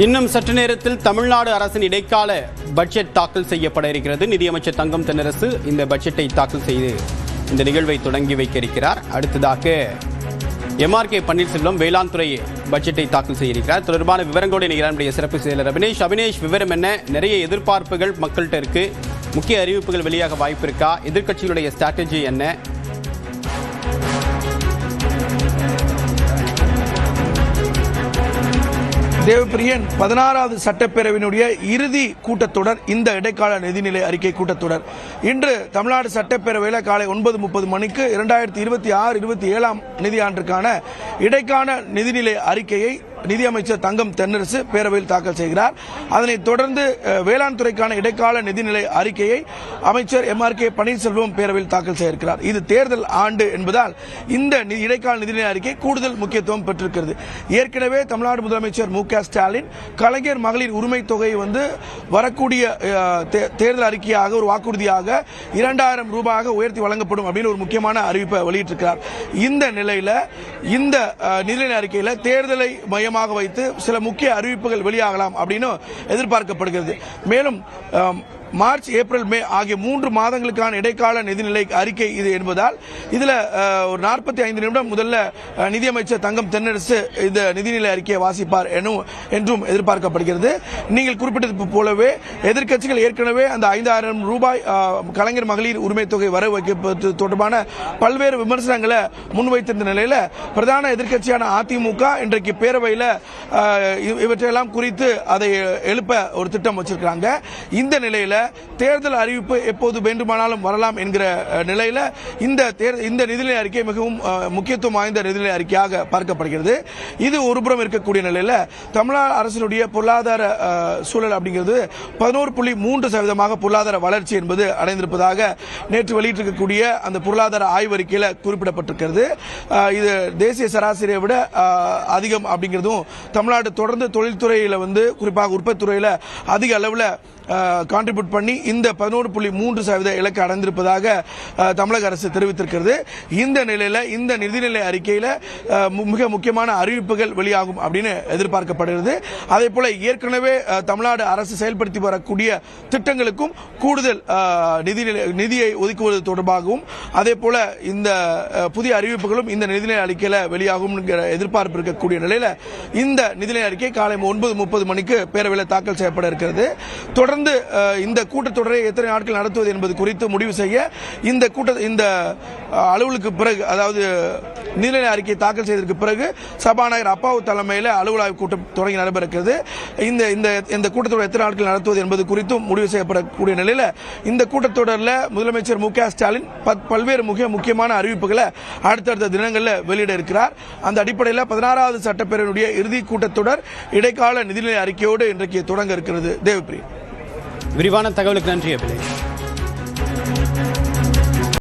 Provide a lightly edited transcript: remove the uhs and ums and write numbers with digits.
இன்னும் சற்று நேரத்தில் தமிழ்நாடு அரசின் இடைக்கால பட்ஜெட் தாக்கல் செய்யப்பட இருக்கிறது. நிதியமைச்சர் தங்கம் தென்னரசு இந்த பட்ஜெட்டை தாக்கல் செய்து இந்த நிகழ்வை தொடங்கி வைக்க இருக்கிறார். அடுத்ததாக MRK பன்னீர்செல்வம் வேளாண் துறை பட்ஜெட்டை தாக்கல் செய்ய இருக்கிறார். தொடர்பான விவரங்களோடு நம்முடைய சிறப்பு செயலர் அபினேஷ் விவரம் என்ன? நிறைய எதிர்பார்ப்புகள் மக்கள்கிட்ட இருக்கு. முக்கிய அறிவிப்புகள் வெளியாக வாய்ப்பு இருக்கா? எதிர்க்கட்சிகளுடைய ஸ்ட்ராட்டஜி என்ன? தேவப்பிரியன், 16வது சட்டப்பேரவையினுடைய இறுதி கூட்டத்தொடர் இந்த இடைக்கால நிதிநிலை அறிக்கை கூட்டத்தொடர் இன்று தமிழ்நாடு சட்டப்பேரவையில் காலை 9:30 மணிக்கு 2026-27 நிதியாண்டிற்கான இடைக்கால நிதிநிலை அறிக்கையை நிதியமைச்சர் தங்கம் தென்னரசு பேரவையில் தாக்கல் செய்கிறார். அதனைத் தொடர்ந்து வேளாண் துறைக்கான இடைக்கால நிதிநிலை அறிக்கையை அமைச்சர் MRK பன்னீர்செல்வம் பேரவையில் தாக்கல் செய்திருக்கிறார். இது தேர்தல் ஆண்டு என்பதால் இந்த இடைக்கால நிதிநிலை அறிக்கை கூடுதல் முக்கியத்துவம் பெற்றிருக்கிறது. ஏற்கனவே தமிழ்நாடு முதலமைச்சர் மு.க. ஸ்டாலின் கலைஞர் மகளிர் உரிமை தொகையை வரக்கூடிய தேர்தல் அறிக்கையாக ஒரு வாக்குறுதியாக 2000 ரூபாயாக உயர்த்தி வழங்கப்படும் அப்படின்னு ஒரு முக்கியமான அறிவிப்பை வெளியிட்டிருக்கிறார். இந்த நிலையில இந்த நிதிநிலை அறிக்கையில் தேர்தலை மையமாக வைத்து சில முக்கிய அறிவிப்புகள் வெளியாகலாம் அப்படின்னு எதிர்பார்க்கப்படுகிறது. மேலும் மார்ச், ஏப்ரல், மே ஆகிய 3 மாதங்களுக்கான இடைக்கால நிதிநிலை அறிக்கை இது என்பதால் இதுல ஒரு 45 நிமிடம் முதல்ல நிதியமைச்சர் தங்கம் தென்னரசு இந்த நிதிநிலை அறிக்கையை வாசிப்பார் என்றும் எதிர்பார்க்கப்படுகிறது. நீங்கள் குறிப்பிட்டது போலவே எதிர்க்கட்சிகள் ஏற்கனவே அந்த 5000 ரூபாய் கலைஞர் மகளிர் உரிமை தொகை வர வைக்கப்பது தொடர்பான பல்வேறு விமர்சனங்களை முன்வைத்திருந்த நிலையில பிரதான எதிர்க்கட்சியான அதிமுக இன்றைக்கு பேரவையில் இவற்றையெல்லாம் குறித்து அதை எழுப்ப ஒரு திட்டம் வச்சிருக்காங்க. இந்த நிலையில தேர்தல் அறிவிப்பு எப்போது வேண்டுமானாலும் வரலாம் என்கிற நிலையில இந்த நிதிநிலை அறிக்கை மிகவும் முக்கியத்துவம் வாய்ந்த நிதிநிலை அறிக்கையாக பார்க்கப்படுகிறது. இது ஒருபுறம் இருக்கக்கூடிய நிலையில தமிழ்நாடு அரசினுடைய பொருளாதார சூழல் அப்படிங்கிறது 11.3% பொருளாதார வளர்ச்சி என்பது அடைந்திருப்பதாக நேற்று வெளியிட்டிருக்கக்கூடிய அந்த பொருளாதார ஆய்வறிக்கையில் குறிப்பிடப்பட்டிருக்கிறது. இது தேசிய சராசரியை விட அதிகம் அப்படிங்கிறதும் தமிழ்நாடு தொடர்ந்து தொழில்துறையில் குறிப்பாக உற்பத்தி துறையில் அதிக அளவில் கான்ட்ரிபியூட் பண்ணி இந்த 11.3% இலக்கு அடைந்திருப்பதாக தமிழக அரசு தெரிவித்திருக்கிறது. இந்த நிலையில இந்த நிதிநிலை அறிக்கையில் மிக முக்கியமான அறிவிப்புகள் வெளியாகும் அப்படின்னு எதிர்பார்க்கப்படுகிறது. அதே போல ஏற்கனவே தமிழ்நாடு அரசு செயல்படுத்தி வரக்கூடிய திட்டங்களுக்கும் கூடுதல் நிதியை ஒதுக்குவது தொடர்பாகவும் அதே போல இந்த புதிய அறிவிப்புகளும் இந்த நிதிநிலை அறிக்கையில் வெளியாகும் எதிர்பார்ப்பு இருக்கக்கூடிய நிலையில இந்த நிதிநிலை அறிக்கை காலை 9:30 மணிக்கு பேரவையில் தாக்கல் செய்யப்பட இருக்கிறது. தொடர்ந்து இந்த கூட்டத்தொடரை எத்தனை நாட்கள் நடத்துவது என்பது குறித்து முடிவு செய்ய இந்த அலுவலுக்கு பிறகு, அதாவது நிதிநிலை அறிக்கை தாக்கல் செய்ததற்கு பிறகு சபாநாயகர் அப்பாவு தலைமையில் அலுவல் ஆய்வு கூட்டம் தொடங்கி நடைபெறுகிறது. இந்த கூட்டத்தொடர் எத்தனை நாட்கள் நடத்துவது என்பது குறித்தும் முடிவு செய்யப்படக்கூடிய நிலையில் இந்த கூட்டத்தொடரில் முதலமைச்சர் மு.க. ஸ்டாலின் பல்வேறு முக்கியமான அறிவிப்புகளை அடுத்தடுத்த தினங்களில் வெளியிட இருக்கிறார். அந்த அடிப்படையில் 16வது சட்டப்பேரவையினுடைய இறுதி கூட்டத்தொடர் இடைக்கால நிதிநிலை அறிக்கையோடு இன்றைக்கு தொடங்க இருக்கிறது. தேவப்பிரி, விரிவான தகவலுக்கு நன்றி அபினேஷ்.